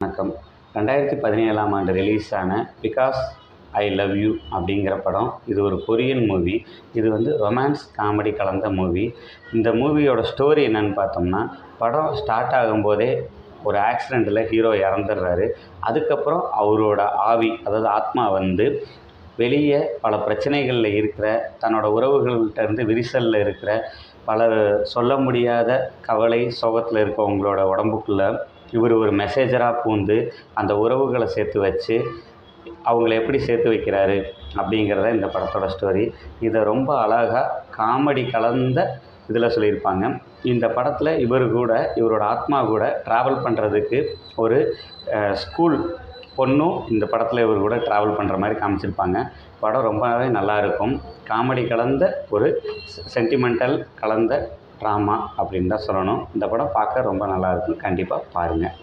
வணக்கம். 2017ஆம் ஆண்டு ரிலீஸ் ஆன பிகாஸ் ஐ லவ் யூ அப்படிங்கிற படம். இது ஒரு கொரியன் மூவி. இது ரொமான்ஸ் காமெடி கலந்த மூவி. இந்த மூவியோட ஸ்டோரி என்னன்னு பார்த்தோம்னா, படம் ஸ்டார்ட் ஆகும்போதே ஒரு ஆக்சிடெண்ட்டில் ஹீரோ இறந்துடுறாரு. அதுக்கப்புறம் அவரோட ஆவி, அதாவது ஆத்மா வெளியே பல பிரச்சனைகளில் இருக்கிற, தன்னோட உறவுகள்கிட்டருந்து விரிசலில் இருக்கிற, பல சொல்ல முடியாத கவலை சோகத்தில் இருக்கவங்களோட உடம்புக்குள்ளே இவர் ஒரு மெசேஜராக பூந்து அந்த உறவுகளை சேர்த்து வச்சு அவங்கள எப்படி சேர்த்து வைக்கிறாரு அப்படிங்கிறத இந்த படத்தோட ஸ்டோரி. இதை ரொம்ப அழகாக காமெடி கலந்த இதில் சொல்லியிருப்பாங்க. இந்த படத்தில் இவரோட ஆத்மா கூட ட்ராவல் பண்ணுறதுக்கு ஒரு ஸ்கூல் பொண்ணும் இந்த படத்தில் இவர் கூட ட்ராவல் பண்ணுற மாதிரி காமிச்சிருப்பாங்க. படம் ரொம்பவே நல்லாயிருக்கும். காமெடி கலந்த ஒரு சென்டிமெண்டல் கலந்த ட்ராமா அப்படின்னு தான் சொல்லணும். இந்த படம் பார்க்க ரொம்ப நல்லாயிருக்கும். கண்டிப்பாக பாருங்கள்.